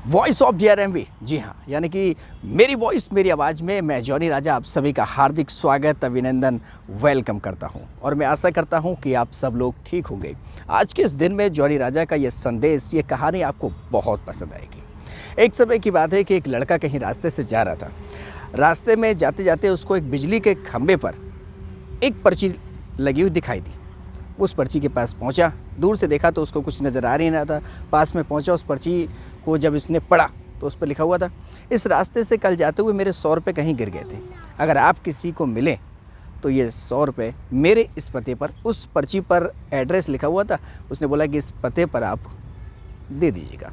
Voice of JRMV, जी हाँ, यानी कि मेरी वॉइस मेरी आवाज़ में मैं जॉनी राजा आप सभी का हार्दिक स्वागत अभिनंदन वेलकम करता हूं और मैं आशा करता हूं कि आप सब लोग ठीक होंगे। आज के इस दिन में जॉनी राजा का ये संदेश, ये कहानी आपको बहुत पसंद आएगी। एक समय की बात है कि एक लड़का कहीं रास्ते से जा रहा था। रास्ते में जाते जाते उसको एक बिजली के खंभे पर एक पर्ची लगी हुई दिखाई दी। उस पर्ची के पास पहुंचा, दूर से देखा तो उसको कुछ नज़र आ नहीं था। पास में पहुंचा, उस पर्ची को जब इसने पढ़ा तो उस पर लिखा हुआ था, इस रास्ते से कल जाते हुए मेरे 100 रुपये कहीं गिर गए थे। अगर आप किसी को मिले तो ये 100 रुपये मेरे इस पते पर, उस पर्ची पर एड्रेस लिखा हुआ था, उसने बोला कि इस पते पर आप दे दीजिएगा।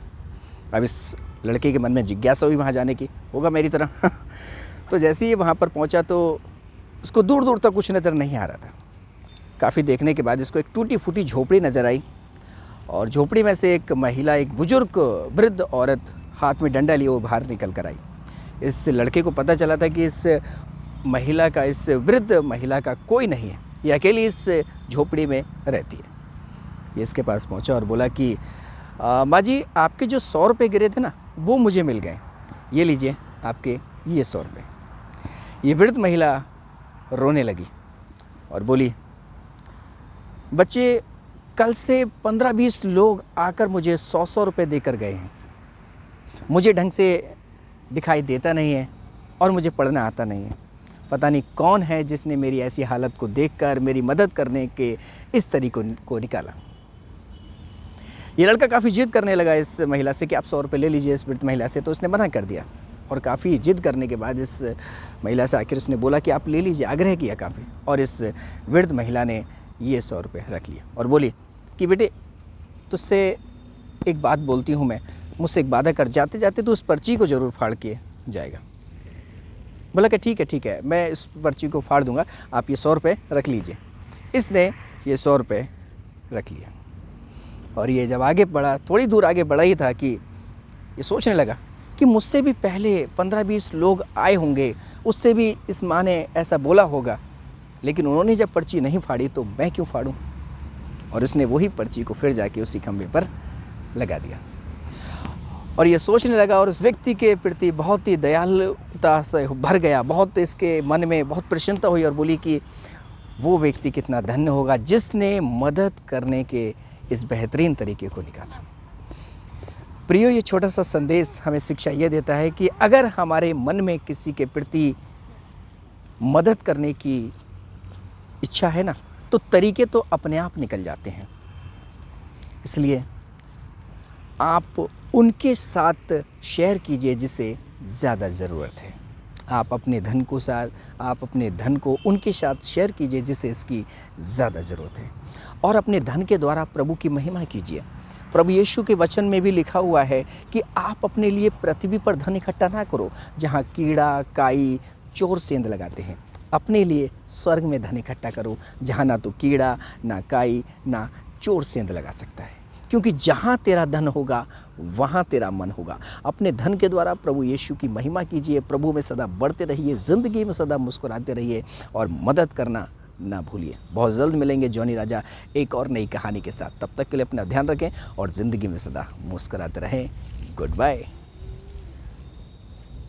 अब इस लड़के के मन में जिज्ञासा हुई वहाँ जाने की, होगा मेरी तरह। तो जैसे ही वहाँ पर पहुँचा तो उसको दूर दूर तक कुछ नज़र नहीं आ रहा था। काफ़ी देखने के बाद इसको एक टूटी फूटी झोपड़ी नज़र आई और झोपड़ी में से एक महिला, एक बुजुर्ग वृद्ध औरत हाथ में डंडा लिए वो बाहर निकल कर आई। इस लड़के को पता चला था कि इस महिला का, इस वृद्ध महिला का कोई नहीं है, ये अकेली इस झोपड़ी में रहती है। ये इसके पास पहुंचा और बोला कि माँ जी, आपके जो 100 रुपये गिरे थे ना, वो मुझे मिल गए, ये लीजिए आपके ये 100 रुपये। ये वृद्ध महिला रोने लगी और बोली, बच्चे, कल से 15-20 लोग आकर मुझे 100-100 रुपये देकर गए हैं। मुझे ढंग से दिखाई देता नहीं है और मुझे पढ़ना आता नहीं है। पता नहीं कौन है जिसने मेरी ऐसी हालत को देखकर मेरी मदद करने के इस तरीक़े को निकाला। ये लड़का काफ़ी जिद करने लगा इस महिला से कि आप 100 रुपये ले लीजिए इस वृद्ध महिला से, तो उसने मना कर दिया। और काफ़ी जिद करने के बाद इस महिला से आखिर उसने बोला कि आप ले लीजिए, आग्रह किया काफ़ी। और इस वृद्ध महिला ने ये 100 रुपये रख लिया और बोली कि बेटे, तुझसे एक बात बोलती हूँ मैं, मुझसे एक वादा कर, जाते जाते तो उस पर्ची को ज़रूर फाड़ के जाएगा। बोला कि ठीक है, मैं इस पर्ची को फाड़ दूंगा, आप ये 100 रुपये रख लीजिए। इसने ये 100 रुपये रख लिया और ये जब आगे बढ़ा, थोड़ी दूर आगे बढ़ा ही था कि ये सोचने लगा कि मुझसे भी पहले 15-20 लोग आए होंगे, उससे भी इस माँ ने ऐसा बोला होगा, लेकिन उन्होंने जब पर्ची नहीं फाड़ी तो मैं क्यों फाड़ूं। और उसने वही पर्ची को फिर जाके उसी खंभे पर लगा दिया और ये सोचने लगा और उस व्यक्ति के प्रति बहुत ही दयालुता से भर गया। बहुत इसके मन में बहुत प्रसन्नता हुई और बोली कि वो व्यक्ति कितना धन्य होगा जिसने मदद करने के इस बेहतरीन तरीके को निकाला। प्रियो, ये छोटा सा संदेश हमें शिक्षा ये देता है कि अगर हमारे मन में किसी के प्रति मदद करने की इच्छा है ना, तो तरीके तो अपने आप निकल जाते हैं। इसलिए आप उनके साथ शेयर कीजिए जिसे ज़्यादा ज़रूरत है। आप अपने धन को उनके साथ शेयर कीजिए जिसे इसकी ज़्यादा ज़रूरत है। और अपने धन के द्वारा प्रभु की महिमा कीजिए। प्रभु यीशु के वचन में भी लिखा हुआ है कि आप अपने लिए पृथ्वी पर धन इकट्ठा ना करो जहाँ कीड़ा, काई, चोर सेंध लगाते हैं। अपने लिए स्वर्ग में धन इकट्ठा करो जहाँ ना तो कीड़ा, ना काई, ना चोर सेंध लगा सकता है। क्योंकि जहाँ तेरा धन होगा वहाँ तेरा मन होगा। अपने धन के द्वारा प्रभु यीशु की महिमा कीजिए। प्रभु में सदा बढ़ते रहिए, ज़िंदगी में सदा मुस्कुराते रहिए और मदद करना ना भूलिए। बहुत जल्द मिलेंगे जॉनी राजा एक और नई कहानी के साथ। तब तक के लिए अपना ध्यान रखें और ज़िंदगी में सदा मुस्कुराते रहें। Good bye.